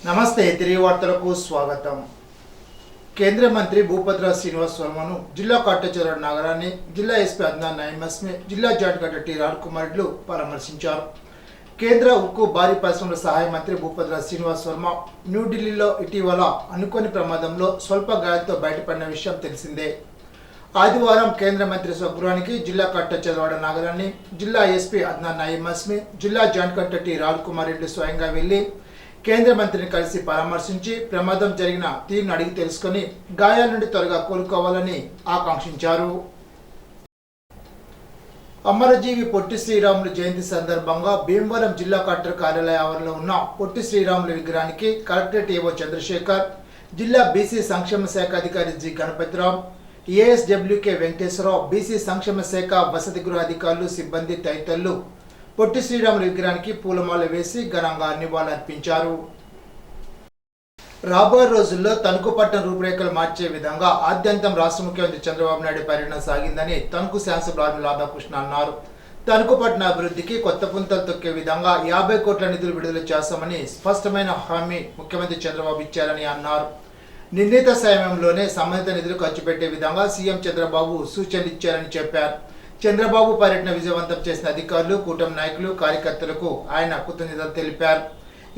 నమస్తే తిరిగి వార్తలకు స్వాగతం. కేంద్ర మంత్రి భూపతిరాజు శ్రీనివాస్ వర్మను జిల్లా కాటేశ్వర నగరాన్ని జిల్లా ఎస్పీ అద్నాన్ నయీం అస్మి, జిల్లా joint collector T Rajkumar Reddy పరామర్శించారు. కేంద్ర ఉక్కు భారీ పరిశ్రమల సహాయ మంత్రి భూపతిరాజు శ్రీనివాస్ వర్మ న్యూఢిల్లీలో ఇటీవల అనుకోని ప్రమాదంలో స్వల్ప గాయాలతో బయటపడిన విషయం తెలిసిందే. ఆదివారం కేంద్ర మంత్రి స్వగృహానికి జిల్లా కాటేశ్వర నగరాన్ని జిల్లా ఎస్పీ అద్నాన్ నయీం అస్మి, జిల్లా joint collector T Rajkumar Reddy స్వయంగా వెళ్లి కేంద్ర మంత్రిని కలిసి పరామర్శించి ప్రమాదం జరిగిన తీరును అడిగి తెలుసుకుని గాయాల నుండి త్వరగా కోలుకోవాలని ఆకాంక్షించారు. అమరజీవి పొట్టి శ్రీరాములు జయంతి సందర్భంగా భీమవరం జిల్లా కలెక్టర్ కార్యాలయ ఆవరణలో ఉన్న పొట్టి శ్రీరాములు విగ్రహానికి కలెక్టరేట్ ఏవో చంద్రశేఖర్, జిల్లా బీసీ సంక్షేమ శాఖ అధికారి జి గణపతిరావు, ఏఎస్డబ్ల్యూకే వెంకటేశ్వరరావు, బీసీ సంక్షేమ శాఖ వసతి గృహ అధికారులు, సిబ్బంది తదితరులు పొట్టి శ్రీరాములు విగ్రహానికి పూలమాల వేసి ఘనంగా నివాళులర్పించారు. రాబోయే రోజుల్లో తణుకు పట్టణ రూపురేఖలు మార్చే విధంగా ఆద్యంతం రాష్ట్ర ముఖ్యమంత్రి చంద్రబాబు నాయుడు పర్యటన సాగిందని తణుకు శాసనసభ్యులు రాధాకృష్ణ అన్నారు. తణుకు పట్టణ అభివృద్ధికి కొత్త పుంతలు తొక్కే విధంగా 50 కోట్ల నిధులు విడుదల చేస్తామని స్పష్టమైన హామీ ముఖ్యమంత్రి చంద్రబాబు ఇచ్చారని అన్నారు. నిర్ణీత సమయంలోనే సంబంధిత నిధులు ఖర్చు పెట్టే విధంగా సీఎం చంద్రబాబు సూచనలు ఇచ్చారని చెప్పారు. చంద్రబాబు పర్యటన విజయవంతం చేసిన అధికారులు, కూటమి నాయకులు, కార్యకర్తలకు ఆయన కృతజ్ఞతలు తెలిపారు.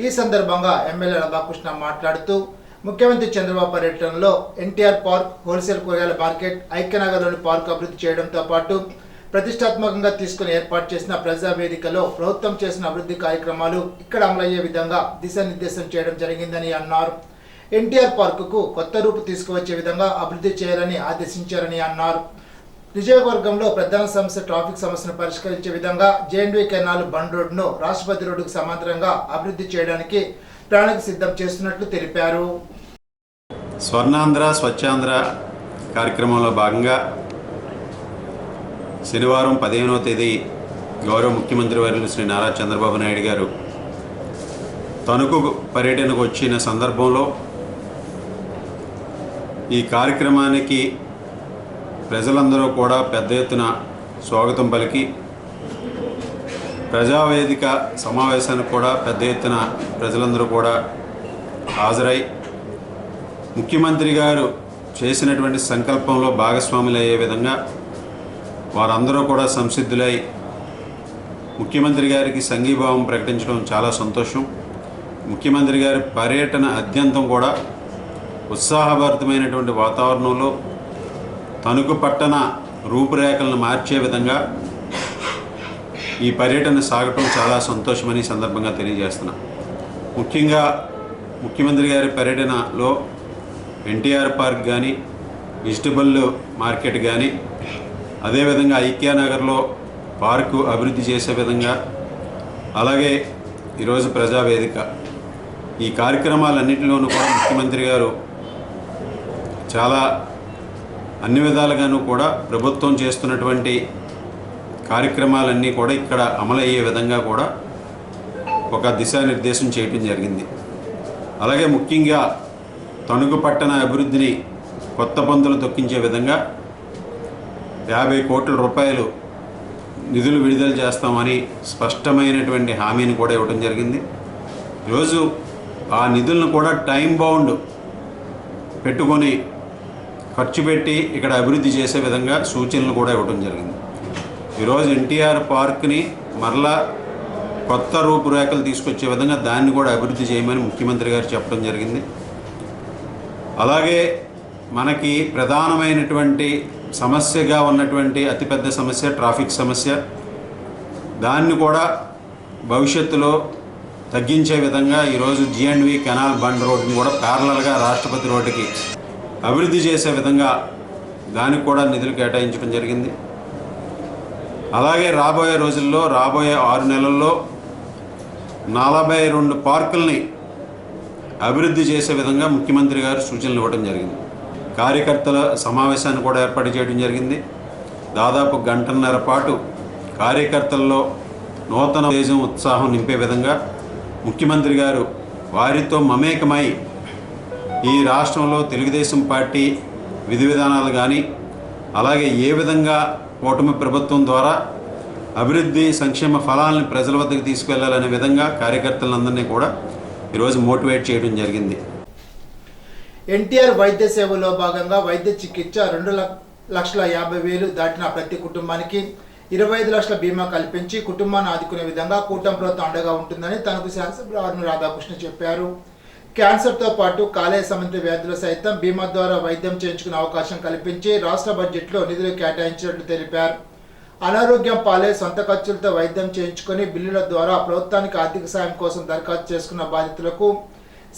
ఈ సందర్భంగా ఎమ్మెల్యే రాధాకృష్ణ మాట్లాడుతూ ముఖ్యమంత్రి చంద్రబాబు పర్యటనలో ఎన్టీఆర్ పార్క్, హోల్సేల్ కూరగాయల మార్కెట్, ఐక్యనగర్లోని పార్క్ అభివృద్ధి చేయడంతో పాటు ప్రతిష్టాత్మకంగా తీసుకుని ఏర్పాటు చేసిన ప్రజావేదికలో ప్రభుత్వం చేసిన అభివృద్ధి కార్యక్రమాలు ఇక్కడ అమలయ్యే విధంగా దిశానిర్దేశం చేయడం జరిగిందని అన్నారు. ఎన్టీఆర్ పార్కుకు కొత్త రూపు తీసుకువచ్చే విధంగా అభివృద్ధి చేయాలని ఆదేశించారని అన్నారు. నియోజకవర్గంలో ప్రధాన సమస్య ట్రాఫిక్ సమస్యను పరిష్కరించే విధంగా జేఎన్వీ కెనాల్ బండ్ రోడ్డును రాష్ట్రపతి రోడ్డుకు సమాంతరంగా అభివృద్ధి చేయడానికి ప్రణాళిక సిద్ధం చేస్తున్నట్లు తెలిపారు. స్వర్ణాంధ్ర స్వచ్ఛాంధ్ర కార్యక్రమంలో భాగంగా శనివారం 15వ తేదీ గౌరవ ముఖ్యమంత్రి వర్యులు శ్రీ నారా చంద్రబాబు నాయుడు గారు తణుకు పర్యటనకు వచ్చిన సందర్భంలో ఈ కార్యక్రమానికి ప్రజలందరూ కూడా పెద్ద ఎత్తున స్వాగతం పలికి ప్రజావేదిక సమావేశానికి కూడా పెద్ద ఎత్తున ప్రజలందరూ కూడా హాజరై ముఖ్యమంత్రి గారు చేసినటువంటి సంకల్పంలో భాగస్వాములు అయ్యే విధంగా వారందరూ కూడా సంసిద్ధులై ముఖ్యమంత్రి గారికి సంఘీభావం ప్రకటించడం చాలా సంతోషం. ముఖ్యమంత్రి గారి పర్యటన అత్యంతం కూడా ఉత్సాహభరితమైనటువంటి వాతావరణంలో తణుకు పట్టణ రూపురేఖలను మార్చే విధంగా ఈ పర్యటన సాగటం చాలా సంతోషమని సందర్భంగా తెలియజేస్తున్నా. ముఖ్యంగా ముఖ్యమంత్రి గారి పర్యటనలో ఎన్టీఆర్ పార్క్ కానీ, వెజిటబుల్ మార్కెట్ కానీ, అదేవిధంగా ఐక్యనగర్లో పార్కు అభివృద్ధి చేసే విధంగా, అలాగే ఈరోజు ప్రజావేదిక, ఈ కార్యక్రమాలన్నింటిలోనూ కూడా ముఖ్యమంత్రి గారు చాలా అన్ని విధాలుగాను కూడా ప్రభుత్వం చేస్తున్నటువంటి కార్యక్రమాలన్నీ కూడా ఇక్కడ అమలయ్యే విధంగా కూడా ఒక దిశానిర్దేశం చేయడం జరిగింది. అలాగే ముఖ్యంగా తణుకు పట్టణ అభివృద్ధిని కొత్త పంతులు తొక్కించే విధంగా 50 కోట్ల రూపాయలు నిధులు విడుదల చేస్తామని స్పష్టమైనటువంటి హామీని కూడా ఇవ్వడం జరిగింది. ఈరోజు ఆ నిధులను కూడా టైం బౌండ్ పెట్టుకొని ఖర్చు పెట్టి ఇక్కడ అభివృద్ధి చేసే విధంగా సూచనలు కూడా ఇవ్వడం జరిగింది. ఈరోజు ఎన్టీఆర్ పార్క్ని మరలా కొత్త రూపురేఖలు తీసుకొచ్చే విధంగా దాన్ని కూడా అభివృద్ధి చేయమని ముఖ్యమంత్రి గారు చెప్పడం జరిగింది. అలాగే మనకి ప్రధానమైనటువంటి సమస్యగా ఉన్నటువంటి అతిపెద్ద సమస్య ట్రాఫిక్ సమస్య, దాన్ని కూడా భవిష్యత్తులో తగ్గించే విధంగా ఈరోజు జిఎన్వి కెనాల్ బండ్ రోడ్డుని కూడా ప్యారలల్గా రాష్ట్రపతి రోడ్డుకి అభివృద్ధి చేసే విధంగా దానికి కూడా నిధులు కేటాయించడం జరిగింది. అలాగే రాబోయే రోజుల్లో, రాబోయే 6 నెలల్లో 42 పార్కుల్ని అభివృద్ధి చేసే విధంగా ముఖ్యమంత్రి గారు సూచనలు ఇవ్వడం జరిగింది. కార్యకర్తల సమావేశాన్ని కూడా ఏర్పాటు చేయడం జరిగింది. దాదాపు 1.5 గంటల పాటు కార్యకర్తల్లో నూతన ఉత్తేజం, ఉత్సాహం నింపే విధంగా ముఖ్యమంత్రి గారు వారితో మమేకమై ఈ రాష్ట్రంలో తెలుగుదేశం పార్టీ విధి విధానాలు కానీ, అలాగే ఏ విధంగా కూటమి ప్రభుత్వం ద్వారా అభివృద్ధి సంక్షేమ ఫలాలను ప్రజల వద్దకు తీసుకెళ్లాలనే విధంగా కార్యకర్తలందరినీ కూడా ఈరోజు మోటివేట్ చేయడం జరిగింది. ఎన్టీఆర్ వైద్య సేవలో భాగంగా వైద్య చికిత్స 2,50,000 దాటిన ప్రతి కుటుంబానికి 25 లక్షల బీమా కల్పించి కుటుంబాన్ని ఆదుకునే విధంగా కూటమి ప్రభుత్వం అండగా ఉంటుందని తనకు శాసనసభ్యులు రాధాకృష్ణ చెప్పారు. క్యాన్సర్తో పాటు కాలేయ సంబంధిత వ్యాధులు సైతం బీమా ద్వారా వైద్యం చేయించుకునే అవకాశం కల్పించి రాష్ట్ర బడ్జెట్లో నిధులు కేటాయించినట్లు తెలిపారు. అనారోగ్యం పాలే సొంత ఖర్చులతో వైద్యం చేయించుకొని బిల్లుల ద్వారా ప్రభుత్వానికి ఆర్థిక సాయం కోసం దరఖాస్తు చేసుకున్న బాధితులకు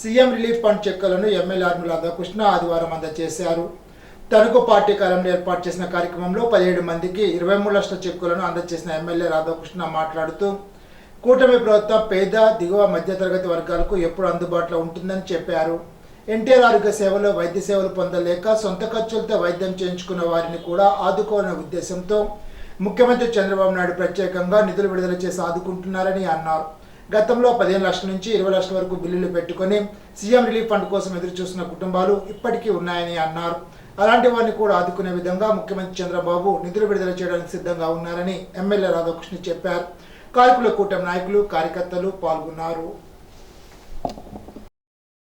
సీఎం రిలీఫ్ ఫండ్ చెక్కులను ఎమ్మెల్యే ఆర్మూల రాధాకృష్ణ ఆదివారం అందజేశారు. తణుకు పార్టీ కార్యాలయంలో ఏర్పాటు చేసిన కార్యక్రమంలో 17 మందికి 23 లక్షల చెక్కులను అందజేసిన ఎమ్మెల్యే రాధాకృష్ణ మాట్లాడుతూ కూటమి ప్రభుత్వం పేద దిగువ మధ్యతరగతి వర్గాలకు ఎప్పుడు అందుబాటులో ఉంటుందని చెప్పారు. ఎన్టీఆర్ ఆరోగ్య సేవలో వైద్య సేవలు పొందలేక సొంత ఖర్చులతో వైద్యం చేయించుకున్న వారిని కూడా ఆదుకోవాలనే ఉద్దేశంతో ముఖ్యమంత్రి చంద్రబాబు నాయుడు ప్రత్యేకంగా నిధులు విడుదల చేసి ఆదుకుంటున్నారని అన్నారు. గతంలో 15 లక్షల నుంచి 20 లక్షల వరకు బిల్లులు పెట్టుకొని సీఎం రిలీఫ్ ఫండ్ కోసం ఎదురు చూస్తున్న కుటుంబాలు ఇప్పటికీ ఉన్నాయని అన్నారు. అలాంటి వారిని కూడా ఆదుకునే విధంగా ముఖ్యమంత్రి చంద్రబాబు నిధులు విడుదల చేయడానికి సిద్ధంగా ఉన్నారని ఎమ్మెల్యే రాధాకృష్ణ చెప్పారు. కార్యకుల కూటమి నాయకులు కార్యకర్తలు పాల్గొన్నారు.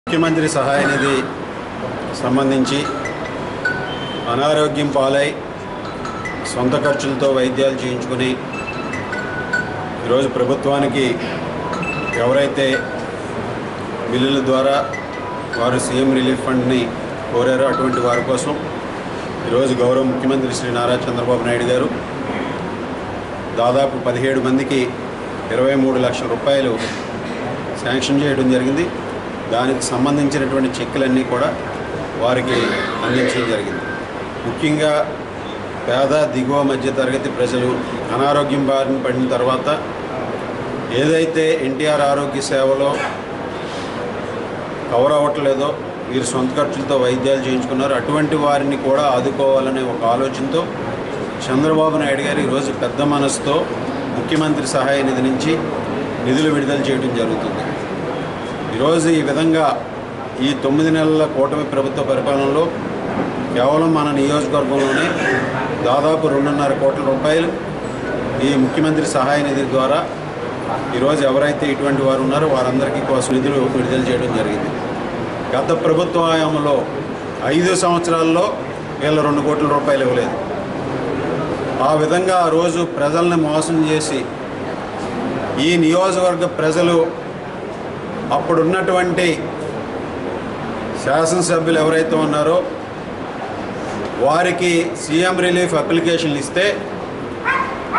ముఖ్యమంత్రి సహాయ నిధి సంబంధించి అనారోగ్యం పాలై సొంత ఖర్చులతో వైద్యాలు చేయించుకుని ఈరోజు ప్రభుత్వానికి ఎవరైతే బిల్లుల ద్వారా వారు సీఎం రిలీఫ్ ఫండ్ని కోరారో అటువంటి వారి కోసం ఈరోజు గౌరవ ముఖ్యమంత్రి శ్రీ నారా చంద్రబాబు నాయుడు గారు దాదాపు 17 మందికి 23 లక్షల రూపాయలు శాంక్షన్ చేయడం జరిగింది. దానికి సంబంధించినటువంటి చెక్కులన్నీ కూడా వారికి అందించడం జరిగింది. ముఖ్యంగా పేద దిగువ మధ్య తరగతి ప్రజలు అనారోగ్యం బారిన పడిన తర్వాత ఏదైతే ఎన్టీఆర్ ఆరోగ్య సేవలో కవర్ అవ్వట్లేదో వీరు సొంత ఖర్చులతో వైద్యాలు చేయించుకున్నారు, అటువంటి వారిని కూడా ఆదుకోవాలనే ఒక ఆలోచనతో చంద్రబాబు నాయుడు గారు ఈరోజు పెద్ద మనసుతో ముఖ్యమంత్రి సహాయ నిధి నుంచి నిధులు విడుదల చేయడం జరుగుతుంది. ఈరోజు ఈ విధంగా ఈ 9 నెలల కూటమి ప్రభుత్వ పరిపాలనలో కేవలం మన నియోజకవర్గంలోనే దాదాపు 2.5 కోట్ల రూపాయలు ఈ ముఖ్యమంత్రి సహాయ నిధి ద్వారా ఈరోజు ఎవరైతే ఇటువంటి వారు ఉన్నారో వారందరికీ కోసం నిధులు విడుదల చేయడం జరిగింది. గత ప్రభుత్వ హయాంలో 5 సంవత్సరాల్లో వీళ్ళ 2 కోట్ల రూపాయలు ఇవ్వలేదు. ఆ విధంగా ఆ రోజు ప్రజల్ని మోసం చేసి ఈ నియోజకవర్గ ప్రజలు అప్పుడున్నటువంటి శాసనసభ్యులు ఎవరైతే ఉన్నారో వారికి సీఎం రిలీఫ్ అప్లికేషన్లు ఇస్తే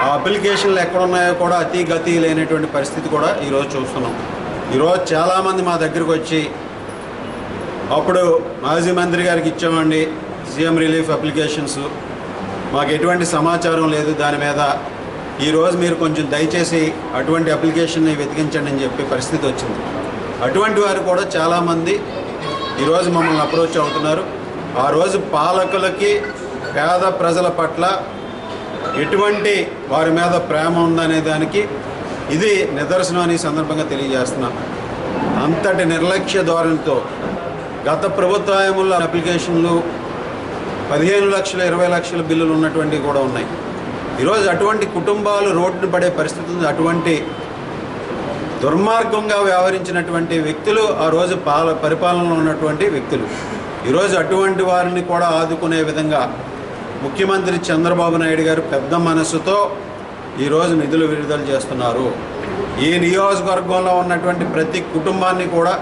ఆ అప్లికేషన్లు ఎక్కడున్నాయో కూడా అతి గతి లేనటువంటి పరిస్థితి కూడా ఈరోజు చూస్తున్నాం. ఈరోజు చాలామంది మా దగ్గరికి వచ్చి అప్పుడు మాజీ మంత్రి గారికి ఇచ్చామండి సీఎం రిలీఫ్ అప్లికేషన్స్, మాకు ఎటువంటి సమాచారం లేదు దాని మీద, ఈరోజు మీరు కొంచెం దయచేసి అటువంటి అప్లికేషన్ని వెతికించండి అని చెప్పే పరిస్థితి వచ్చింది. అటువంటి వారు కూడా చాలామంది ఈరోజు మమ్మల్ని అప్రోచ్ అవుతున్నారు. ఆ రోజు పాలకులకి పేద ప్రజల పట్ల ఎటువంటి వారి మీద ప్రేమ ఉందనే దానికి ఇది నిదర్శనం అని సందర్భంగా తెలియజేస్తున్నాం. అంతటి నిర్లక్ష్య ధోరణితో గత ప్రభుత్వ హయాంలో అప్లికేషన్లు 15 లక్షల 20 లక్షల బిల్లులు ఉన్నటువంటివి కూడా ఉన్నాయి. ఈరోజు అటువంటి కుటుంబాలు రోడ్డున పడే పరిస్థితి ఉంది. అటువంటి దుర్మార్గంగా వ్యవహరించినటువంటి వ్యక్తులు ఆ రోజు పరిపాలనలో ఉన్నటువంటి వ్యక్తులు. ఈరోజు అటువంటి వారిని కూడా ఆదుకునే విధంగా ముఖ్యమంత్రి చంద్రబాబు నాయుడు గారు పెద్ద మనసుతో ఈరోజు నిధులు విడుదల చేస్తున్నారు. ఈ నియోజకవర్గంలో ఉన్నటువంటి ప్రతి కుటుంబాన్ని కూడా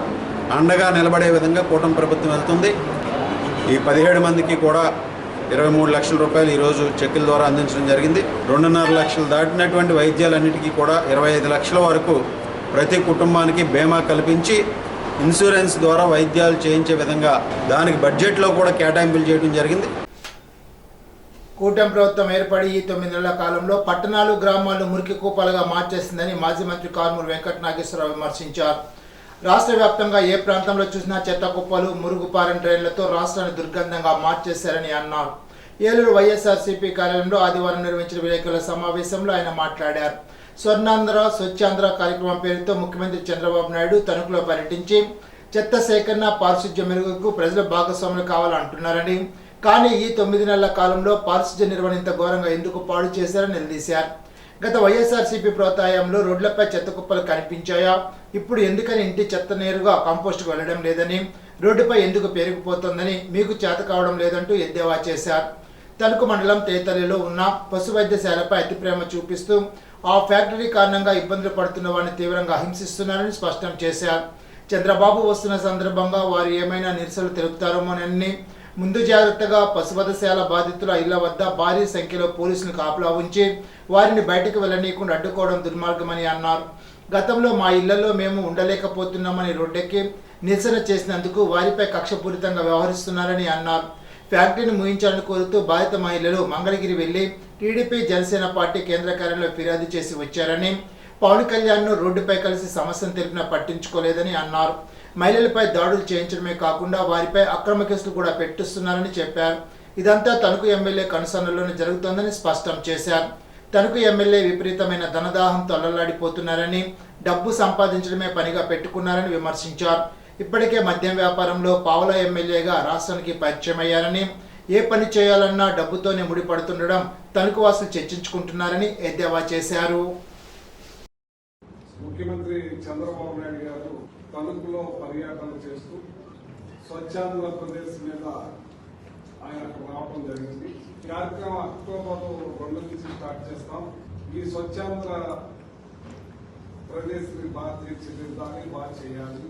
అండగా నిలబడే విధంగా కూటమి ప్రభుత్వం వెళ్తుంది. ఈ 17 మందికి కూడా 23 లక్షల రూపాయలు ఈరోజు చెక్కుల ద్వారా అందించడం జరిగింది. 2.5 లక్షలు దాటినటువంటి వైద్యాలన్నిటికీ కూడా 25 లక్షల వరకు ప్రతి కుటుంబానికి బీమా కల్పించి ఇన్సూరెన్స్ ద్వారా వైద్యాలు చేయించే విధంగా దానికి బడ్జెట్లో కూడా కేటాయింపులు చేయడం జరిగింది. కూటమి ప్రభుత్వం ఏర్పడి ఈ 9 నెలల కాలంలో పట్టణాలు గ్రామాలను మురికి కూపాలుగా మార్చేసిందని మాజీ మంత్రి కారుమూరి వెంకట నాగేశ్వరరావు విమర్శించారు. రాష్ట్ర వ్యాప్తంగా ఏ ప్రాంతంలో చూసినా చెత్త కుప్పలు, మురుగుపాలెం డ్రైన్లతో రాష్ట్రాన్ని దుర్గంధంగా మార్చేశారని అన్నారు. ఏలూరు వైఎస్ఆర్సీపీ కార్యాలయంలో ఆదివారం నిర్వహించిన విలేకరుల సమావేశంలో ఆయన మాట్లాడారు. స్వర్ణాంధ్ర స్వచ్ఛాంధ్ర కార్యక్రమం పేరుతో ముఖ్యమంత్రి చంద్రబాబు నాయుడు తణుకులో పర్యటించి చెత్త సేకరణ, పారిశుధ్య మెరుగుకు ప్రజలు భాగస్వాములు కావాలంటున్నారని, కానీ ఈ 9 నెలల కాలంలో పారిశుధ్య నిర్వహణ ఇంత ఘోరంగా ఎందుకు పాడు చేశారని నిలదీశారు. గత వైఎస్ఆర్సీపీ ప్రోత్సాహంలో రోడ్లపై చెత్త కుప్పలు కనిపించాయా? ఇప్పుడు ఎందుకని ఇంటి చెత్త నేరుగా కంపోస్ట్కు వెళ్లడం లేదని, రోడ్డుపై ఎందుకు పెరిగిపోతుందని మీకు చేత కావడం లేదంటూ ఎద్దేవా చేశారు. తణుకు మండలం తేతలిలో ఉన్న పశు వైద్యశాలపై అతి ప్రేమ చూపిస్తూ ఆ ఫ్యాక్టరీ కారణంగా ఇబ్బందులు పడుతున్న వారిని తీవ్రంగా హింసిస్తున్నారని స్పష్టం చేశారు. చంద్రబాబు వస్తున్న సందర్భంగా వారు ఏమైనా నిరసనలు తెలుపుతారోమోనని ముందు జాగ్రత్తగా పశువధశాల బాధితుల ఇళ్ల వద్ద భారీ సంఖ్యలో పోలీసులు కాపలా ఉంచి వారిని బయటకు వెళ్లనీయకుండా అడ్డుకోవడం దుర్మార్గమని అన్నారు. గతంలో మా ఇళ్లలో మేము ఉండలేకపోతున్నామని రోడ్డెక్కి నిరసన చేసినందుకు వారిపై కక్షపూరితంగా వ్యవహరిస్తున్నారని అన్నారు. ఫ్యాక్టరీని ముయించాలని కోరుతూ బాధిత మహిళలు మంగళగిరి వెళ్లి టీడీపీ జనసేన పార్టీ కేంద్ర కార్యాలయంలో ఫిర్యాదు చేసి వచ్చారని, పవన్ కళ్యాణ్ను రోడ్డుపై కలిసి సమస్యను తెలిపినా పట్టించుకోలేదని అన్నారు. మహిళలపై దాడులు చేయించడమే కాకుండా వారిపై అక్రమ కేసులు కూడా పెట్టిస్తున్నారని చెప్పారు. ఇదంతా తణుకు ఎమ్మెల్యే కనుసన్నల్లోనే జరుగుతోందని స్పష్టం చేశారు. తణుకు ఎమ్మెల్యే విపరీతమైన ధనదాహంతో అల్లలాడిపోతున్నారని, డబ్బు సంపాదించడమే పనిగా పెట్టుకున్నారని విమర్శించారు. ఇప్పటికే మద్యం వ్యాపారంలో పావలా ఎమ్మెల్యేగా రాష్ట్రానికి పరిచయం అయ్యారని, ఏ పని చేయాలన్నా డబ్బుతోనే ముడిపడుతుండడం తణుకు వాసులు చర్చించుకుంటున్నారని ఎద్దేవా చేశారు. ముఖ్యమంత్రి చంద్రబాబు నాయుడు గారు తణుకులో పర్యటన చేస్తూ స్వచ్ఛాంధ్రప్రదేశ్ మీద ఆయన అక్కడ రావడం జరిగింది. ఈ కార్యక్రమం అక్టోబర్ 2 నుంచి స్టార్ట్ చేస్తాం. ఈ స్వచ్ఛాంధ్ర ప్రదేశ్ ని బాగా తీర్చిదిద్దాలి, బాగా చేయాలి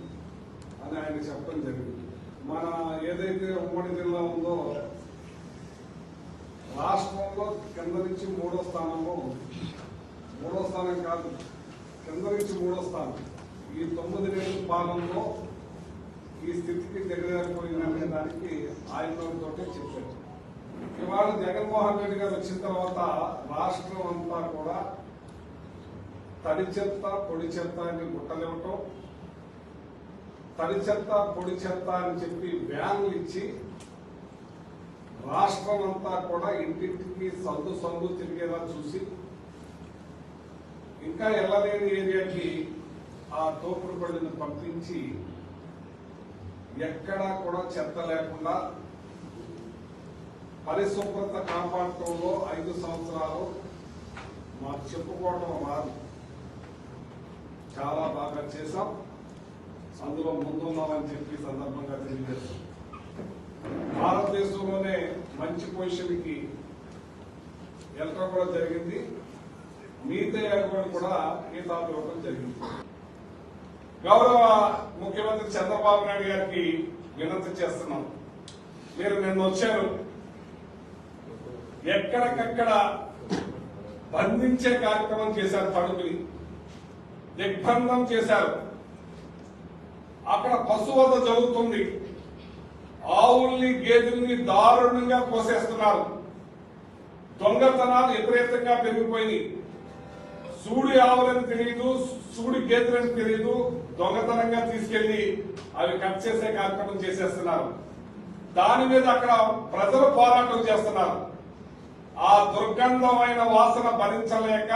అని ఆయన చెప్పడం జరిగింది. మన ఏదైతే ఉమ్మడి జిల్లా ఉందో రాష్ట్రంలో కింద నుంచి మూడో స్థానం కాదు, కింద నుంచి మూడో స్థానం. ఈ 9 నెలల పాలనలో ఈ స్థితికి దిగజారిపోయిందనే దానికి ఆయనతోటే చెప్పారు. ఇవాళ జగన్మోహన్ రెడ్డి గారు వచ్చిన తర్వాత రాష్ట్రం అంతా కూడా తడి చెత్త పొడి చెత్త అని గుట్టలివ్వటం, తడి చెత్త పొడి చెత్త అని చెప్పి వ్యాన్లు ఇచ్చి రాష్ట్రం అంతా కూడా ఇంటింటికి సందు తిరిగేలా చూసి, ఇంకా ఎల్లలేని ఏరియాకి ఆ తోపుడు బండిని పంపించి ఎక్కడా కూడా చెత్త లేకుండా పరిశుభ్రత కాపాడటంలో 5 సంవత్సరాలు మాకు చెప్పుకోవడం రాదు, చాలా బాగా చేశాం, అందులో ముందున్నామని చెప్పి సందర్భంగా తెలియజేస్తాం. భారతదేశంలోనే మంచి పొజిషన్కి వెళ్ళటం కూడా జరిగింది. నీతి ఆయోగ్ కూడా గీతాలు ఇవ్వడం జరిగింది. గౌరవ ముఖ్యమంత్రి చంద్రబాబు నాయుడు గారికి వినతి చేస్తున్నాం. మీరు నిన్న వచ్చారు, ఎక్కడికక్కడ బంధించే కార్యక్రమం చేశారు, తణుకుని దిగ్బంధం చేశారు. అక్కడ పశువధ జరుగుతుంది, ఆవుల్ని గేదెల్ని దారుణంగా కోసేస్తున్నారు. దొంగతనాలు విపరీతంగా పెరిగిపోయినాయి. సూడి ఆవులని తెలియదు, సూడి గేదెలని తెలియదు, దొంగతనంగా తీసుకెళ్లి అవి కట్ చేసే కార్యక్రమం చేసేస్తున్నారు. దాని మీద అక్కడ ప్రజలు పోరాటం చేస్తున్నారు. ఆ దుర్గంధమైన వాసన భరించలేక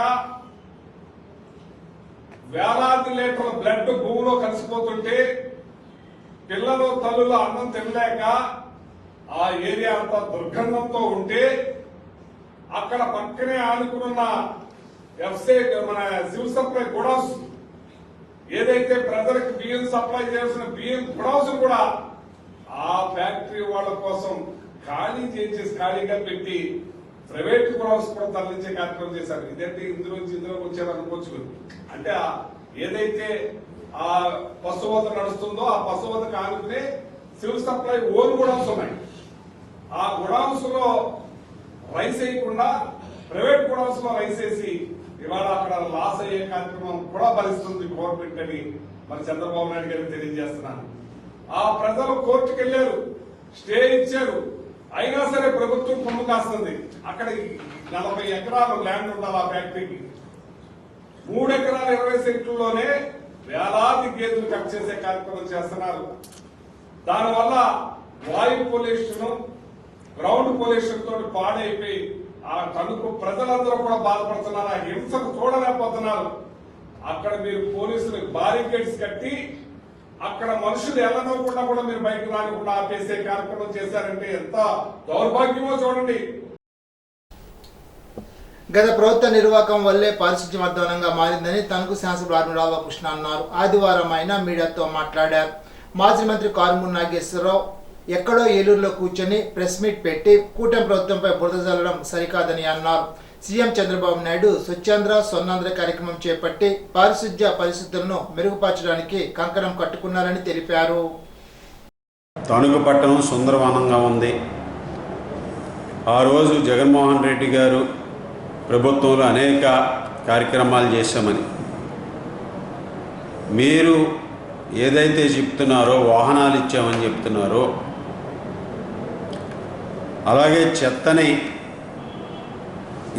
వేలాది లీటర్ల బ్లడ్ భూమిలో కలిసిపోతుంటే పిల్లలు తల్లులు అన్నం తినలేక ఆ ఏరియా అంతా దుర్గంధంతో ఉంటే అక్కడ పక్కనే ఆనుకున్న మన సివిల్ సప్లై గొడౌన్స్, ఏదైతే ప్రజలకు బియ్యం సప్లై చేయాల్సిన బియ్యం గొడౌన్స్ కూడా ఆ ఫ్యాక్టరీ వాళ్ళ కోసం ఖాళీగా పెట్టి ప్రైవేట్ గొడౌన్స్ కూడా తరలించే కార్యక్రమం చేశారు. ఇదంటే ఇందులోంచి వచ్చారు అనుకోవచ్చు. అంటే ఏదైతే ఆ పశువధ నడుస్తుందో ఆ పశువధకు ఆనుకునే సివిల్ సప్లై ఓన్ గొడౌన్స్ ఉన్నాయి. ఆ గొడౌన్స్ లో రైస్ వేయకుండా ప్రైవేట్ గొడౌన్స్ లో రైస్ వేసి ఇవాళ అక్కడ లాస్ అయ్యే కార్యక్రమం కూడా భరిస్తుంది గవర్నమెంట్ అని మరి చంద్రబాబు నాయుడు గారికి తెలియజేస్తున్నాను. ఆ ప్రజలు కోర్టుకు వెళ్లారు, స్టే ఇచ్చారు, అయినా సరే ప్రభుత్వం కొమ్ము కాస్తుంది. అక్కడ 40 ఎకరాలు ల్యాండ్ ఉండాలి ఆ ఫ్యాక్టరీకి. 3 ఎకరాల 20 సెంట్లలోనే వేలాది గేదెలు కట్ చేసే కార్యక్రమం చేస్తున్నారు. దానివల్ల వాయు పొల్యూషన్, గ్రౌండ్ పొల్యూషన్ తోటి పాడైపోయి ఆ తణుకు ప్రజలందరూ కూడా బాధపడుతున్నారు. ఆ హింసకు చూడలేకపోతున్నారు. అక్కడ మీరు పోలీసులు బారికేడ్స్ కట్టి అక్కడ మనుషులు ఎల్లనవ్వకుండా కూడా మీరు బయటకు రానికుండా ఆపేసే కార్యక్రమం చేశారంటే ఎంత దౌర్భాగ్యమో చూడండి. గత ప్రభుత్వ నిర్వాహకం వల్లే పారిశుద్ధ్యం అధ్వానంగా మారిందని తణుకు శాసనసభ్యులు ఆర్మూరి రాధాకృష్ణ అన్నారు. ఆదివారం ఆయన మీడియాతో మాట్లాడారు. మాజీ మంత్రి కారుమూరి నాగేశ్వరరావు ఎక్కడో ఏలూరులో కూర్చొని ప్రెస్ మీట్ పెట్టి కూటమి ప్రభుత్వంపై బురద జల్లడం సరికాదని అన్నారు. సీఎం చంద్రబాబు నాయుడు స్వచ్ఛాంధ్ర స్వర్ణాంధ్ర కార్యక్రమం చేపట్టి పారిశుద్ధ్య పరిస్థితులను మెరుగుపరచడానికి కంకణం కట్టుకున్నారని తెలిపారు. తణుకు పట్టణం సుందరవనంగా ఉంది. ఆ రోజు జగన్మోహన్ రెడ్డి గారు ప్రభుత్వంలో అనేక కార్యక్రమాలు చేశామని మీరు ఏదైతే చెప్తున్నారో, వాహనాలు ఇచ్చామని చెప్తున్నారో, అలాగే చెత్తని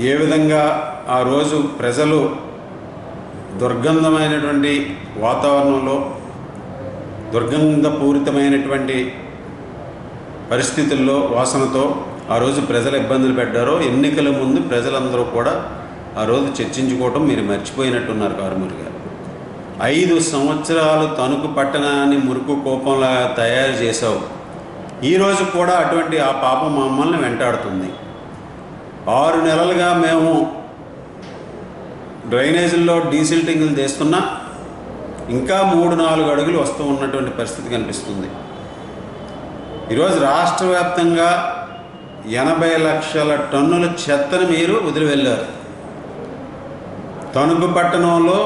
ఏ విధంగా ఆ రోజు ప్రజలు దుర్గంధమైనటువంటి వాతావరణంలో దుర్గంధపూరితమైనటువంటి పరిస్థితుల్లో వాసనతో ఆ రోజు ప్రజలు ఇబ్బందులు పెట్టారో ఎన్నికల ముందు ప్రజలందరూ కూడా ఆ రోజు చర్చించుకోవటం మీరు మర్చిపోయినట్టున్నారు. కారుమూరి గారు 5 సంవత్సరాలు తణుకు పట్టణాన్ని మురుకు కోపంలా తయారు చేశావు. ఈరోజు కూడా అటువంటి ఆ పాపం మమ్మల్ని వెంటాడుతుంది. 6 నెలలుగా మేము డ్రైనేజీల్లో డీసిల్టింగ్లు తీస్తున్నా ఇంకా 3-4 అడుగులు వస్తూ ఉన్నటువంటి పరిస్థితి కనిపిస్తుంది. ఈరోజు రాష్ట్ర వ్యాప్తంగా 80 లక్షల టన్నుల చెత్తను మీరు వదిలి వెళ్ళారు. తణుకు పట్టణంలో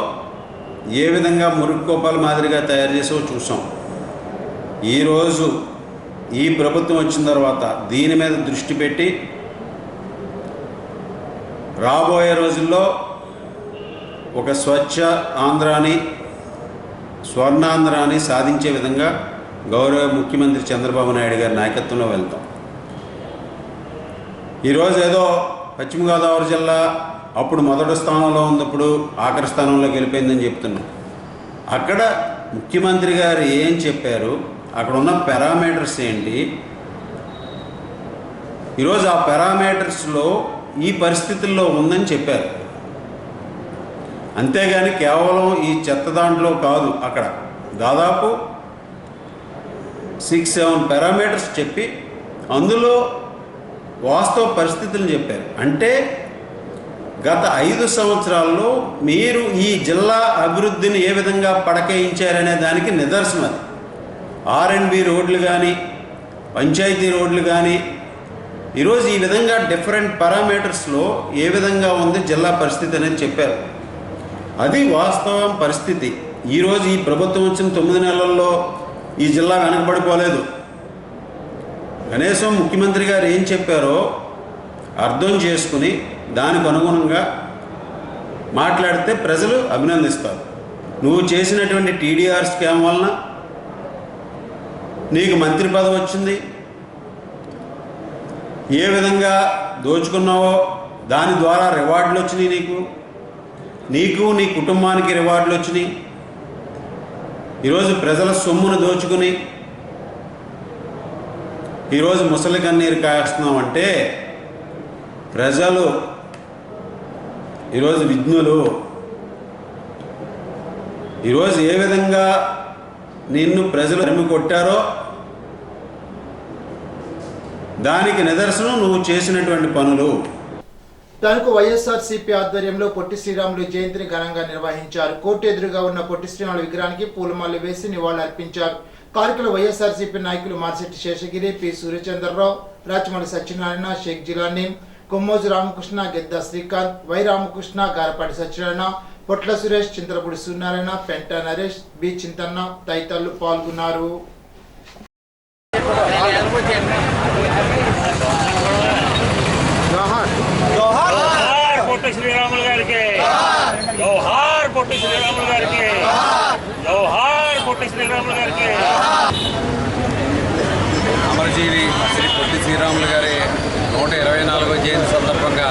ఏ విధంగా మురుగు కోపాల మాదిరిగా తయారు చేసో చూసాం. ఈరోజు ఈ ప్రభుత్వం వచ్చిన తర్వాత దీని మీద దృష్టి పెట్టి రాబోయే రోజుల్లో ఒక స్వచ్ఛ ఆంధ్రాని స్వర్ణాంధ్రాని సాధించే విధంగా గౌరవ ముఖ్యమంత్రి చంద్రబాబు నాయుడు గారి నాయకత్వంలో వెళ్తాం. ఈరోజు ఏదో పశ్చిమ గోదావరి జిల్లా అప్పుడు మొదటి స్థానంలో ఉన్నప్పుడు ఆఖరి స్థానంలోకి వెళ్ళిపోయిందని చెప్తున్నాం. అక్కడ ముఖ్యమంత్రి గారు ఏం చెప్పారు, అక్కడ ఉన్న పారామీటర్స్ ఏంటి, ఈరోజు ఆ పారామీటర్స్లో ఈ పరిస్థితుల్లో ఉందని చెప్పారు. అంతేగాని కేవలం ఈ చెత్త దాంట్లో కాదు, అక్కడ దాదాపు 6-7 పారామీటర్స్ చెప్పి అందులో వాస్తవ పరిస్థితులను చెప్పారు. అంటే గత 5 సంవత్సరాల్లో మీరు ఈ జిల్లా అభివృద్ధిని ఏ విధంగా పడకేయించారనే దానికి నిదర్శనం అది. R&B రోడ్లు కానీ, పంచాయతీ రోడ్లు కానీ, ఈరోజు ఈ విధంగా డిఫరెంట్ పారామీటర్స్లో ఏ విధంగా ఉంది జిల్లా పరిస్థితి అనేది చెప్పారు. అది వాస్తవం పరిస్థితి. ఈరోజు ఈ ప్రభుత్వం వచ్చిన 9 నెలల్లో ఈ జిల్లా వెనకబడిపోలేదు. కనీసం ముఖ్యమంత్రి గారు ఏం చెప్పారో అర్థం చేసుకుని దానికి అనుగుణంగా మాట్లాడితే ప్రజలు అభినందిస్తారు. నువ్వు చేసినటువంటి టీడీఆర్ స్కామ్ వలన నీకు మంత్రి పదవి వచ్చింది, ఏ విధంగా దోచుకున్నావో దాని ద్వారా రివార్డులు వచ్చినాయి. నీకు నీ కుటుంబానికి రివార్డులు వచ్చినాయి. ఈరోజు ప్రజల సొమ్మును దోచుకుని ఈరోజు ముసలి కన్నీరు కాస్తున్నామంటే ప్రజలు ఈరోజు విజ్ఞులు. ఈరోజు ఏ విధంగా నిన్ను ప్రజలు తరిమి కొట్టారో దానికి నిదర్శనం నువ్వు చేసినటువంటి పనులు. తణుకు వైఎస్ఆర్సీపీ ఆధ్వర్యంలో పొట్టి శ్రీరాములు జయంతిని ఘనంగా నిర్వహించారు. కోర్టు ఎదురుగా ఉన్న పొట్టి శ్రీరాములు విగ్రహానికి పూలమాలలు వేసి నివాళులర్పించారు. కార్యక్రమంలో వైఎస్ఆర్సీపీ నాయకులు మార్శెట్టి శేషగిరి, పి సూర్యచంద్రరావు, రాచమల్లి సత్యనారాయణ, షేక్ జిలానీ, కొమ్మోజు రామకృష్ణ, గెద్దా శ్రీకాంత్, వై రామకృష్ణ, గారపాటి సత్యనారాయణ, పొట్ల సురేష్, చింతలపూడి సూర్యనారాయణ, పెంట నరేష్, బి చింతన్న తదితరులు పాల్గొన్నారు. శ్రీరాములు గారికి జోహార్, పొట్టి శ్రీరాములు గారికి జోహార్, పొట్టి శ్రీరాములు గారికి. అమరజీవి శ్రీ పొట్టి శ్రీరాములు గారి 124వ జయంతి సందర్భంగా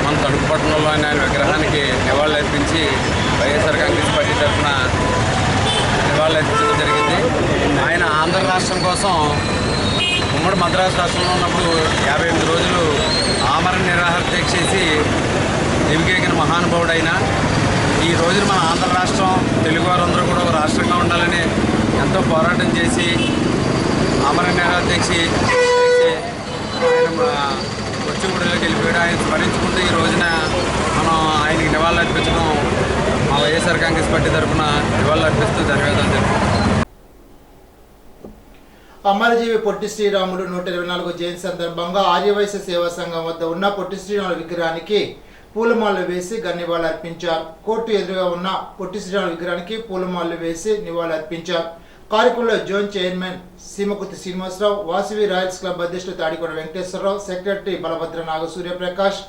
మన తణుకు పట్టణంలో ఆయన విగ్రహానికి నివాళులర్పించి వైఎస్ఆర్ కాంగ్రెస్ పార్టీ తరఫున నివాళులర్పించడం జరిగింది. ఆయన ఆంధ్ర రాష్ట్రం కోసం ఉమ్మడి మద్రాసు రాష్ట్రంలో ఉన్నప్పుడు 58 రోజులు ఆమరణ నిరాహార దీక్ష చేసి దివికెక్కిన మహానుభావుడైన ఈ రోజున మన ఆంధ్ర రాష్ట్రం తెలుగు వారందరూ కూడా ఒక రాష్ట్రంగా ఉండాలని ఎంతో పోరాటం చేసి ఆమరణ నిరాహార దీక్ష వచ్చి వెళ్ళిపోయాడు. ఆయన స్మరించుకుంటూ ఈ రోజున మనం ఆయనకి నివాళులు అర్పించడం మా వైఎస్ఆర్ కాంగ్రెస్ పార్టీ తరఫున నివాళులు అర్పిస్తూ ధన్యవాదాలు తెలుపుతున్నాం. అమరజీవి పొట్టి శ్రీరాములు 124వ జయంతి సందర్భంగా ఆర్యవైశ్య సేవా సంఘం వద్ద ఉన్న పొట్టి శ్రీరాములు విగ్రహానికి పూలమాలలు వేసి నివాళులు అర్పించారు. కోర్టు ఎదురుగా ఉన్న పొట్టి శ్రీరాములు విగ్రహానికి పూలమాలలు వేసి నివాళులు అర్పించారు. కార్యక్రమంలో zone chairman Seemakurthi Srinivasarao, Vasavi royals club అధ్యక్షులు Tadikonda Venkateswararao, secretary Balabhadra Nagasuryaprakash,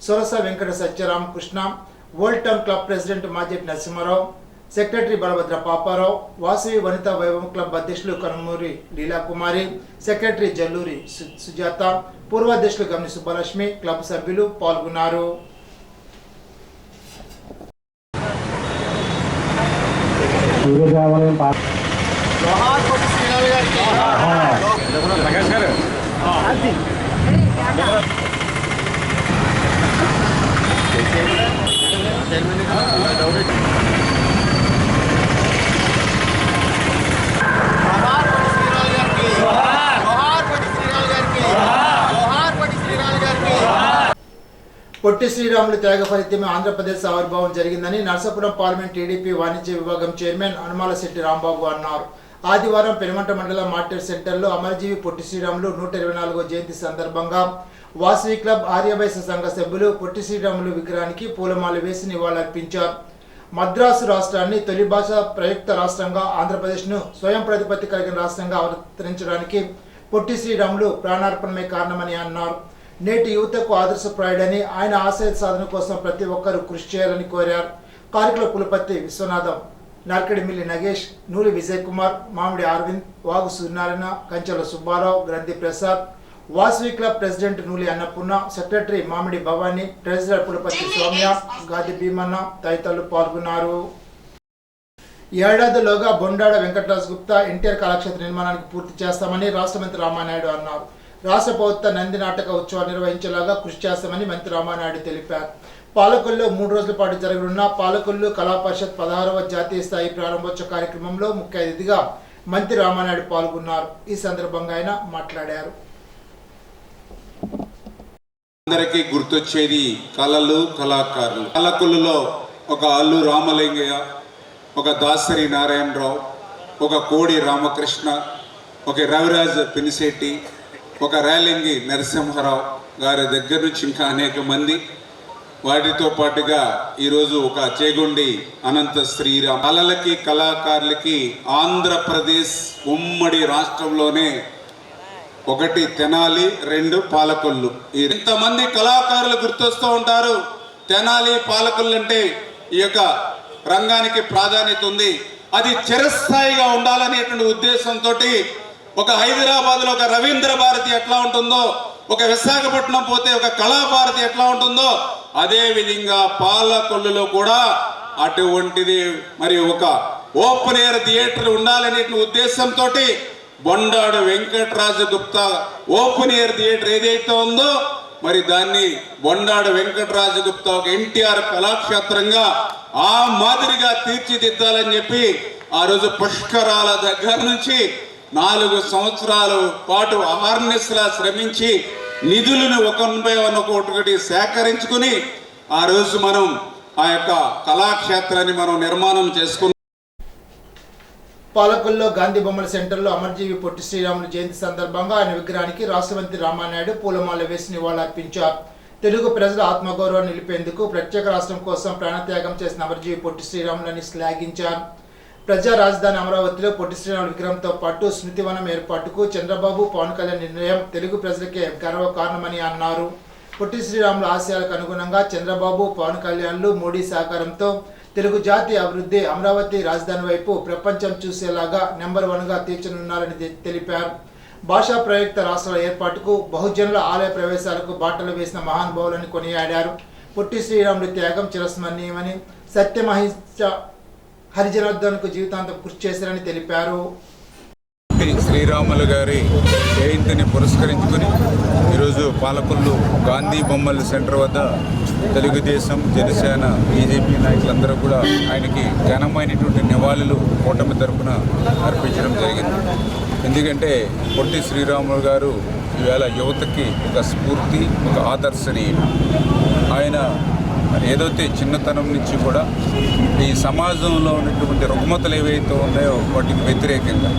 Sorasa Venkata Satyaramakrishna, old town club president Majet Narasimharao, secretary Balabhadra Paparao, Vasavi Vanitha Vaibhavam club అధ్యక్షులు కనుమూరి లీలాకుమారి, సెక్రటరీ జల్లూరి సుజాత, పూర్వాధ్యక్షులు గమని సుబ్బలక్ష్మి, క్లబ్ సభ్యులు పాల్గొన్నారు. పొట్టి శ్రీరాములు త్యాగ ఫలితమే ఆంధ్రప్రదేశ్ ఆవిర్భావం జరిగిందని నరసాపురం పార్లమెంట్ టీడీపీ వాణిజ్య విభాగం చైర్మన్ అనుమాల శెట్టి రాంబాబు అన్నారు. ఆదివారం పెనుమంట మండలం మార్కెట్ సెంటర్లో అమరజీవి పొట్టి శ్రీరాములు 124వ జయంతి సందర్భంగా వాసవి క్లబ్ ఆర్యవైశ్య సంఘ సభ్యులు పొట్టి శ్రీరాములు విగ్రహానికి పూలమాల వేసి నివాళులర్పించారు. మద్రాసు రాష్ట్రాన్ని తొలి భాష ప్రయుక్త రాష్ట్రంగా ఆంధ్రప్రదేశ్ను స్వయం ప్రతిపత్తి కలిగిన రాష్ట్రంగా అవతరించడానికి పొట్టి శ్రీరాములు ప్రాణార్పణమే కారణమని అన్నారు. నేటి యువతకు ఆదర్శప్రాయుడని ఆయన ఆశయ సాధన కోసం ప్రతి ఒక్కరూ కృషి చేయాలని కోరారు. కార్యక్రమ పులపత్తి విశ్వనాథం, నార్కడిమిల్లి నగేష్, నూలి విజయ్ కుమార్, మామిడి అరవింద్, వాగు సూర్యనారాయణ, కంచెల సుబ్బారావు, గ్రంథి Prasad, Vasavi club president Nooli Annapurna, secretary మామిడి భవానీ, ట్రెజరర్ పులపత్తి సౌమ్య, గాది భీమన్న తదితరులు పాల్గొన్నారు. ఏడాదిలోగా బొండాడ వెంకటరాజ్ గుప్తా ఎన్టీఆర్ కళాక్షేత్ర నిర్మాణానికి పూర్తి చేస్తామని రాష్ట్ర మంత్రి రామానాయుడు అన్నారు. రాష్ట్ర ప్రభుత్వ నంది నాటక ఉత్సవాలు నిర్వహించేలాగా కృషి చేస్తామని మంత్రి రామానాయుడు తెలిపారు. పాలకొల్లులో 3 రోజుల పాటు జరగనున్న పాలకొల్లు కళా పరిషత్ 16వ జాతీయ స్థాయి ప్రారంభోత్సవ కార్యక్రమంలో ముఖ్య అతిథిగా మంత్రి రామానాయుడు పాల్గొన్నారు. ఈ సందర్భంగా ఆయన మాట్లాడారు. అందరికీ గుర్తొచ్చేది కళలు, కళాకారులు. పాలకొల్లులో ఒక అల్లు రామలింగయ్య, ఒక దాసరి నారాయణరావు, ఒక కోడి రామకృష్ణ, ఒక రవిరాజ్ పినిశెట్టి, ఒక రేలింగి నరసింహారావు గారి దగ్గర నుంచి ఇంకా అనేక మంది, వాటితో పాటుగా ఈరోజు ఒక చేగొండి అనంత శ్రీరామ్. కళలకి కళాకారులకి ఆంధ్రప్రదేశ్ ఉమ్మడి రాష్ట్రంలోనే 1 తెనాలి, 2 పాలకొల్లు. ఇంతమంది కళాకారులు గుర్తొస్తూ ఉంటారు. తెనాలి, పాలకొల్లు అంటే ఈ యొక్క రంగానికి ప్రాధాన్యత ఉంది. అది చిరస్థాయిగా ఉండాలనేటువంటి ఉద్దేశంతో ఒక హైదరాబాద్లో ఒక రవీంద్ర భారతి ఎట్లా ఉంటుందో, ఒక విశాఖపట్నం పోతే ఒక కళాభారతి ఎట్లా ఉంటుందో, అదే విధంగా పాలకొల్లులో కూడా అటువంటిది మరి ఒక ఓపెన్ ఎయిర్ థియేటర్ ఉండాలనే ఉద్దేశంతో Bondadu Venkataraju Gupta open air theatre ఏదైతే ఉందో మరి దాన్ని బొండాడు వెంకటరాజు గుప్తా ఒక ఎన్టీఆర్ కళాక్షేత్రంగా ఆ మాదిరిగా తీర్చిదిద్దాలని చెప్పి ఆ రోజు పుష్కరాల దగ్గర నుంచి 4 సంవత్సరాల పాటు అహర్నిశలా శ్రమించి నిధులను ఒకటి సేకరించుకుని ఆ రోజు మనం ఆ యొక్క కళాక్షేత్రాన్ని మనం నిర్మాణం చేసుకున్నాం. పాలకొల్లో గాంధీ బొమ్మల సెంటర్లో అమరజీవి పొట్టి శ్రీరాములు జయంతి సందర్భంగా ఆయన విగ్రహానికి రాష్ట్ర మంత్రి రామానాయుడు పూలమాల వేసి నివాళులర్పించారు. తెలుగు ప్రజల ఆత్మగౌరవం నిలిపేందుకు ప్రత్యేక రాష్ట్రం కోసం ప్రాణత్యాగం చేసిన అమరజీవి పొట్టి శ్రీరాములని శ్లాఘించారు. ప్రజా రాజధాని అమరావతిలో పొట్టి శ్రీరాములు విగ్రహంతో పాటు స్మృతివనం ఏర్పాటుకు చంద్రబాబు, పవన్ కళ్యాణ్ నిర్ణయం తెలుగు ప్రజలకే గర్వ కారణమని అన్నారు. పొట్టి శ్రీరాముల ఆశయాలకు అనుగుణంగా చంద్రబాబు, పవన్ కళ్యాణ్లు, మోడీ సహకారంతో తెలుగు జాతి అభివృద్ధి అమరావతి రాజధాని వైపు ప్రపంచం చూసేలాగా నెంబర్ 1గా తీర్చనున్నారని తెలిపారు. భాషా ప్రయుక్త రాష్ట్రాల ఏర్పాటుకు, బహుజనుల ఆలయ ప్రవేశాలకు బాటలు వేసిన మహానుభావులని కొనియాడారు. పొట్టి శ్రీరాములు త్యాగం చిరస్మరణీయమని, సత్యమహింస హరిజనోద్ధరణకు జీవితాంతం కృషి చేశారని తెలిపారు. శ్రీరాములు గారి జయంతిని పురస్కరించుకుని ఈరోజు పాలకొల్లు గాంధీ బొమ్మల సెంటర్ వద్ద తెలుగుదేశం, జనసేన, బీజేపీ నాయకులందరూ కూడా ఆయనకి ఘనమైనటువంటి నివాళులు కూటమి తరపున అర్పించడం జరిగింది. ఎందుకంటే పొట్టి శ్రీరాములు గారు ఈవేళ యువతకి ఒక స్ఫూర్తి, ఒక ఆదర్శనీయుడు. ఆయన ఏదైతే చిన్నతనం నుంచి కూడా ఈ సమాజంలో ఉన్నటువంటి రుగ్మతలు ఏవైతే ఉన్నాయో వాటికి వ్యతిరేకంగా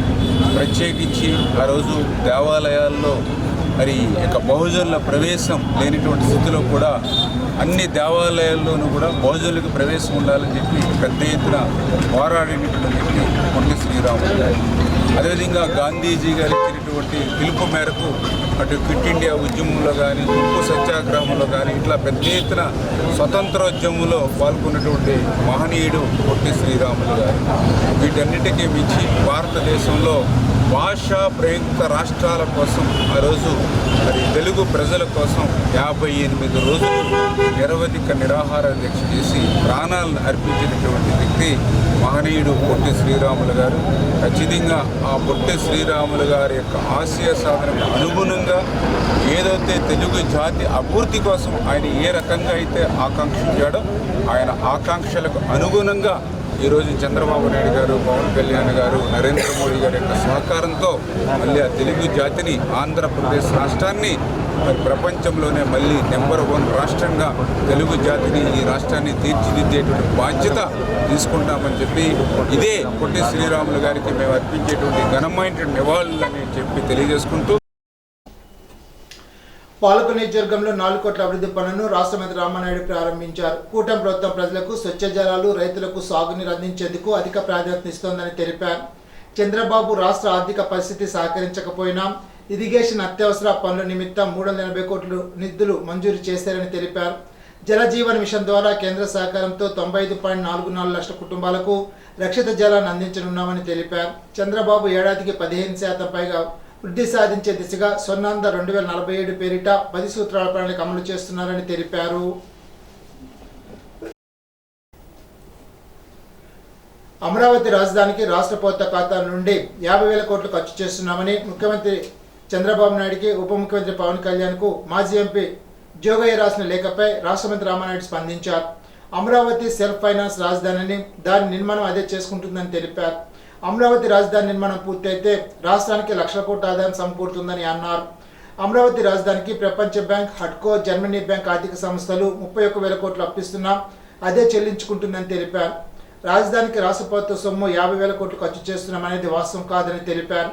ప్రత్యేకించి ఆ రోజు దేవాలయాల్లో మరి యొక్క బహుజనుల ప్రవేశం లేనిటువంటి స్థితిలో కూడా అన్ని దేవాలయాల్లోనూ కూడా బహుజనులకు ప్రవేశం ఉండాలని చెప్పి పెద్ద ఎత్తున పోరాడినటువంటి వ్యక్తి పొట్టి శ్రీరాములు గారు. అదేవిధంగా గాంధీజీ గారు ఇచ్చినటువంటి పిలుపు మేరకు అటు క్విట్ ఇండియా ఉద్యమంలో కానీ, ఉప్పు సత్యాగ్రహంలో కానీ ఇట్లా పెద్ద ఎత్తున స్వతంత్రోద్యమంలో పాల్గొన్నటువంటి మహనీయుడు పొట్టి శ్రీరాములు గారు. వీటన్నిటికీ మించి భారతదేశంలో భాషా ప్రయుక్త రాష్ట్రాల కోసం ఆ రోజు మరి తెలుగు ప్రజల కోసం 58 రోజులు నిరవధిక నిరాహార దీక్ష చేసి ప్రాణాలను అర్పించినటువంటి వ్యక్తి మహనీయుడు పొట్టి శ్రీరాములు గారు. ఖచ్చితంగా ఆ పొట్టి శ్రీరాములు గారి యొక్క ఆశయ సాధనకు అనుగుణంగా ఏదైతే తెలుగు జాతి అభివృద్ధి కోసం ఆయన ఏ రకంగా అయితే ఆకాంక్షించాడో ఆయన ఆకాంక్షలకు అనుగుణంగా ఈరోజు చంద్రబాబు నాయుడు గారు, పవన్ కళ్యాణ్ గారు, నరేంద్ర మోడీ గారి యొక్క సహకారంతో మళ్ళీ ఆ తెలుగు జాతిని, ఆంధ్రప్రదేశ్ రాష్ట్రాన్ని ప్రపంచంలోనే మళ్ళీ నెంబర్ 1 రాష్ట్రంగా తెలుగు జాతిని, ఈ రాష్ట్రాన్ని తీర్చిదిద్దేటువంటి బాధ్యత తీసుకుంటామని చెప్పి ఇదే పొట్టి శ్రీరాములు గారికి మేము అర్పించేటువంటి ఘనమైనటువంటి నివాళులని చెప్పి తెలియజేసుకుంటూ పాలకొల్లు నియోజకవర్గంలో 4 కోట్ల అభివృద్ధి పనులను రాష్ట్ర మంత్రి రామానాయుడు ప్రారంభించారు. కూటమి ప్రభుత్వం ప్రజలకు స్వచ్ఛ జలాలు, రైతులకు సాగునీరు అందించేందుకు అధిక ప్రాధాన్యత ఇస్తోందని తెలిపారు. చంద్రబాబు రాష్ట్ర ఆర్థిక పరిస్థితి సహకరించకపోయినా ఇరిగేషన్ అత్యవసర పనుల నిమిత్తం 380 కోట్ల నిధులు మంజూరు చేశారని తెలిపారు. జలజీవన్ మిషన్ ద్వారా కేంద్ర సహకారంతో 95.44 లక్షల కుటుంబాలకు రక్షిత జలాన్ని అందించనున్నామని తెలిపారు. చంద్రబాబు ఏడాదికి 15% పైగా వృద్ధి సాధించే దిశగా స్వర్ణాంధ్ర 2047 పేరిట 10 సూత్రాల ప్రణాళిక అమలు చేస్తున్నారని తెలిపారు. అమరావతి రాజధానికి రాష్ట్ర ప్రభుత్వ ఖాతాల నుండి 50,000 కోట్లు ఖర్చు చేస్తున్నామని ముఖ్యమంత్రి చంద్రబాబు నాయుడుకి, ఉప ముఖ్యమంత్రి పవన్ కళ్యాణ్కు మాజీ ఎంపీ జోగయ్య రాసిన లేఖపై రాష్ట్ర మంత్రి రామానాయుడు స్పందించారు. అమరావతి సెల్ఫ్ ఫైనాన్స్ రాజధానిని దాని నిర్మాణం అదే చేసుకుంటుందని తెలిపారు. అమరావతి రాజధాని నిర్మాణం పూర్తయితే రాష్ట్రానికి లక్షల కోట్ల ఆదాయం సమకూరుతుందని అన్నారు. అమరావతి రాజధానికి ప్రపంచ బ్యాంక్, హడ్కో, జర్మనీ బ్యాంక్ ఆర్థిక సంస్థలు 31,000 కోట్లు అప్పిస్తున్నా అదే చెల్లించుకుంటుందని తెలిపారు. రాజధానికి రాష్ట్ర ప్రభుత్వ సొమ్ము 50,000 కోట్లు ఖర్చు చేస్తున్నామనేది వాస్తవం కాదని తెలిపారు.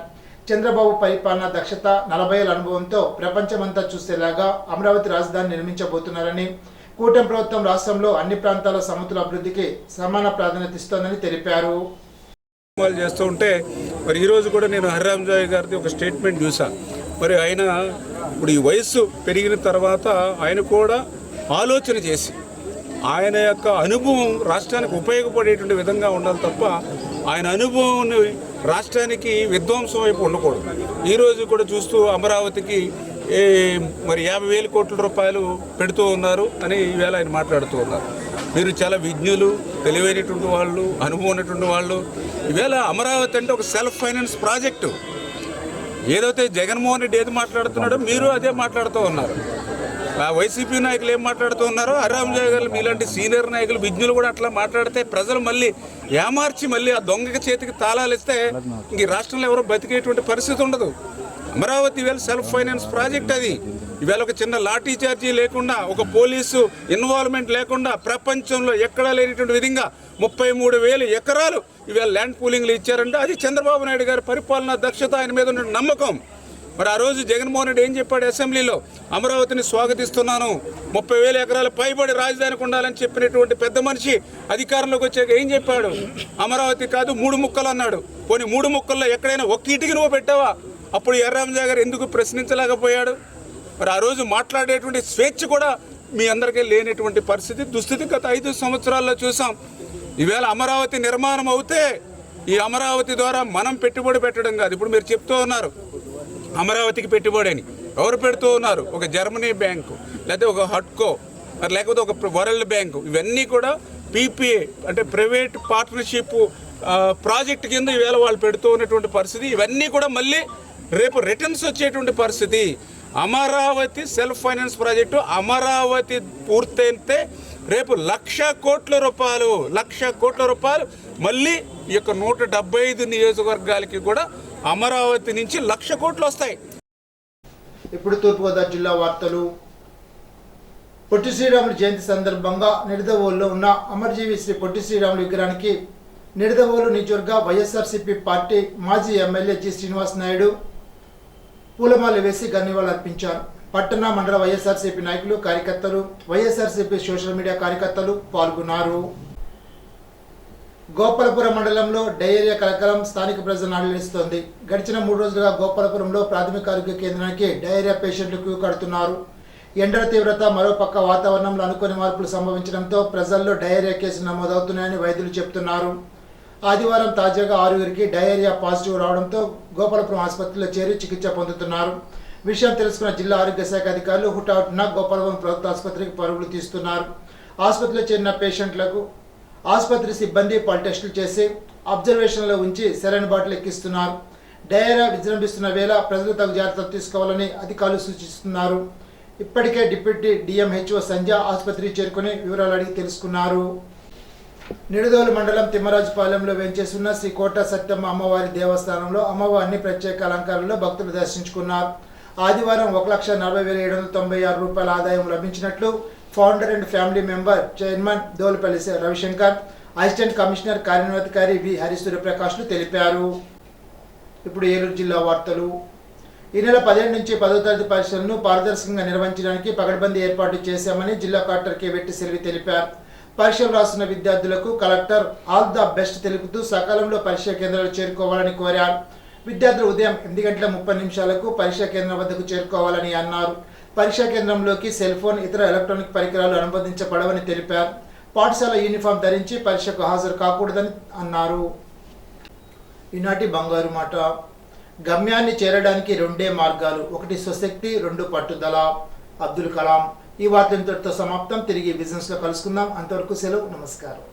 చంద్రబాబు పరిపాలన దక్షత, 40 ఏళ్ల అనుభవంతో ప్రపంచమంతా చూసేలాగా అమరావతి రాజధాని నిర్మించబోతున్నారని, కూటమి ప్రభుత్వం రాష్ట్రంలో అన్ని ప్రాంతాల సమతుల అభివృద్ధికి సమాన ప్రాధాన్యత ఇస్తోందని తెలిపారు. చేస్తూ ఉంటే మరి ఈరోజు కూడా నేను హరిరామజోయ్ గారిది ఒక స్టేట్మెంట్ చూసా. మరి ఆయన ఇప్పుడు ఈ వయస్సు పెరిగిన తర్వాత ఆయన కూడా ఆలోచన చేసి ఆయన యొక్క అనుభవం రాష్ట్రానికి ఉపయోగపడేటువంటి విధంగా ఉండాలి తప్ప ఆయన అనుభవం రాష్ట్రానికి విధ్వంసం వైపు ఉండకూడదు. ఈరోజు కూడా చూస్తూ అమరావతికి మరి 50,000 కోట్ల రూపాయలు పెడుతూ ఉన్నారు అని ఈవేళ ఆయన మాట్లాడుతూ ఉన్నారు. మీరు చాలా విజ్ఞులు, తెలివైనటువంటి వాళ్ళు, అనుభవం ఉన్నటువంటి వాళ్ళు. ఈవేళ అమరావతి అంటే ఒక సెల్ఫ్ ఫైనాన్స్ ప్రాజెక్టు. ఏదైతే జగన్మోహన్ రెడ్డి ఏది మాట్లాడుతున్నాడో మీరు అదే మాట్లాడుతూ ఉన్నారు. వైసీపీ నాయకులు ఏం మాట్లాడుతూ ఉన్నారో హరిరామజోయ్ గారు మీలాంటి సీనియర్ నాయకులు, విజ్ఞులు కూడా అట్లా మాట్లాడితే ప్రజలు మళ్ళీ ఏమార్చి మళ్ళీ ఆ దొంగ చేతికి తాళాలు ఇస్తే ఇంక ఈ రాష్ట్రంలో ఎవరో బతికేటువంటి పరిస్థితి ఉండదు. అమరావతి ఈవేళ సెల్ఫ్ ఫైనాన్స్ ప్రాజెక్ట్. అది ఈవేళ ఒక చిన్న లాఠీ చార్జీ లేకుండా, ఒక పోలీసు ఇన్వాల్వ్మెంట్ లేకుండా ప్రపంచంలో ఎక్కడా లేనటువంటి విధంగా 33,000 ఎకరాలు ఈవేళ ల్యాండ్ పూలింగ్లు ఇచ్చారంటే అది చంద్రబాబు నాయుడు గారి పరిపాలనా దక్షత, ఆయన మీద ఉన్న నమ్మకం. మరి ఆ రోజు జగన్మోహన్ రెడ్డి ఏం చెప్పాడు అసెంబ్లీలో? అమరావతిని స్వాగతిస్తున్నాను, 30,000 ఎకరాలు పైబడి రాజధానికి ఉండాలని చెప్పినటువంటి పెద్ద మనిషి అధికారంలోకి వచ్చాక ఏం చెప్పాడు? అమరావతి కాదు 3 ముక్కలు అన్నాడు. పోనీ 3 ముక్కల్లో ఎక్కడైనా ఒక్క ఇటుకి నువ్వు పెట్టావా? అప్పుడు హరిరామజోయ్ గారు ఎందుకు ప్రశ్నించలేకపోయాడు? మరి ఆ రోజు మాట్లాడేటువంటి స్వేచ్ఛ కూడా మీ అందరికీ లేనటువంటి పరిస్థితి, దుస్థితి గత 5 సంవత్సరాల్లో చూసాం. ఈవేళ అమరావతి నిర్మాణం అవుతే ఈ అమరావతి ద్వారా మనం పెట్టుబడి పెట్టడం కాదు. ఇప్పుడు మీరు చెప్తూ ఉన్నారు అమరావతికి పెట్టుబడి అని. ఎవరు పెడుతూ ఉన్నారు? ఒక జర్మనీ బ్యాంకు, లేకపోతే ఒక హడ్కో, లేకపోతే ఒక వరల్డ్ బ్యాంకు. ఇవన్నీ కూడా పీపీఏ అంటే ప్రైవేట్ పార్ట్నర్షిప్ ప్రాజెక్ట్ కింద ఈవేళ వాళ్ళు పెడుతూ ఉన్నటువంటి పరిస్థితి. ఇవన్నీ కూడా మళ్ళీ రేపు రిటర్న్స్ వచ్చేటువంటి పరిస్థితి. Amaravati self finance project Amaravati పూర్తయితే రేపు 1,00,000 కోట్ల రూపాయలు, 1,00,000 కోట్ల రూపాయలు మళ్ళీ ఈ యొక్క 175 నియోజకవర్గాలకి కూడా అమరావతి నుంచి 1,00,000 కోట్లు వస్తాయి. ఇప్పుడు తూర్పుగోదావరి జిల్లా వార్తలు. పొట్టి శ్రీరాములు జయంతి సందర్భంగా నిడదవోలులో ఉన్న అమరజీవి శ్రీ పొట్టి శ్రీరాములు విగ్రహానికి నిడదవోలు నియోజకవర్గ వైఎస్ఆర్సీపీ పార్టీ మాజీ ఎమ్మెల్యే జి శ్రీనివాస్ నాయుడు పూలమాల వేసి ధన్యవాదాలు అర్పించారు. పట్టణ మండల వైఎస్ఆర్సీపీ నాయకులు, కార్యకర్తలు, వైఎస్ఆర్సీపీ సోషల్ మీడియా కార్యకర్తలు పాల్గొన్నారు. గోపాలపురం మండలంలో డయేరియా కలకలం స్థానిక ప్రజలను అలరిస్తోంది. గడిచిన 3 రోజులుగా గోపాలపురంలో ప్రాథమిక ఆరోగ్య కేంద్రానికి డయేరియా పేషెంట్లు క్యూ కడుతున్నారు. ఎండల తీవ్రత, మరోపక్క వాతావరణంలో అనుకోని మార్పులు సంభవించడంతో ప్రజల్లో డయేరియా కేసులు నమోదవుతున్నాయని వైద్యులు చెబుతున్నారు. ఆదివారం తాజాగా 6గురికి డయేరియా పాజిటివ్ రావడంతో గోపాలపురం ఆసుపత్రిలో చేరి చికిత్స పొందుతున్నారు. విషయం తెలుసుకున్న జిల్లా ఆరోగ్య శాఖ అధికారులు హుటాహుటిన గోపాలపురం ప్రభుత్వ ఆసుపత్రికి పరుగులు తీస్తున్నారు. ఆసుపత్రిలో చేరిన పేషెంట్లకు ఆసుపత్రి సిబ్బంది పలు టెస్టులు చేసి అబ్జర్వేషన్లో ఉంచి సెలైన్ బాటిల్ ఎక్కిస్తున్నారు. డయేరియా విజృంభిస్తున్న వేళ ప్రజలు తగు జాగ్రత్తలు తీసుకోవాలని అధికారులు సూచిస్తున్నారు. ఇప్పటికే డిప్యూటీ డిఎంహెచ్ఓ సంధ్య ఆసుపత్రికి చేరుకుని వివరాలు అడిగి తెలుసుకున్నారు. నిడదవోలు మండలం తిమ్మరాజుపాలెంలో వేంచేస్తున్న శ్రీ కోట సత్యమ్మ అమ్మవారి దేవస్థానంలో అమ్మవారిని ప్రత్యేక అలంకారంలో భక్తులు దర్శించుకున్నారు. ఆదివారం 1,40,796 రూపాయల ఆదాయం లభించినట్లు founder and family member chairman Dolapalli Ravishankar, assistant commissioner కార్యనిర్వహణాధికారి వి హరిసూర్యప్రకాష్లు తెలిపారు. ఇప్పుడు ఏలూరు జిల్లా వార్తలు. ఈ నెల 17 నుంచి 10వ తరగతి పరీక్షలను పారదర్శకంగా నిర్వహించడానికి పకడ్బందీ ఏర్పాటు చేశామని జిల్లా కలెక్టర్ కె వెట్టి సెల్వి తెలిపారు. పరీక్షలు రాస్తున్న విద్యార్థులకు కలెక్టర్ ఆల్ ద బెస్ట్ తెలుపుతూ సకాలంలో పరీక్షా కేంద్రాలు చేరుకోవాలని కోరారు. విద్యార్థులు ఉదయం 8:30 పరీక్షా కేంద్రం వద్దకు చేరుకోవాలని అన్నారు. పరీక్షా కేంద్రంలోకి సెల్ ఫోన్, ఇతర ఎలక్ట్రానిక్ పరికరాలు అనుమతించబడవని తెలిపారు. పాఠశాల యూనిఫామ్ ధరించి పరీక్షకు హాజరు కాకూడదని అన్నారు. ఈనాటి బంగారు మాట. గమ్యాన్ని చేరడానికి 2 మార్గాలు, 1 స్వశక్తి, 2 పట్టుదల. అబ్దుల్ కలాం. ఈ వార్తలతో సమాప్తం. తిరిగి బిజినెస్లో కలుసుకుందాం. అంతవరకు సెలవు. నమస్కారం.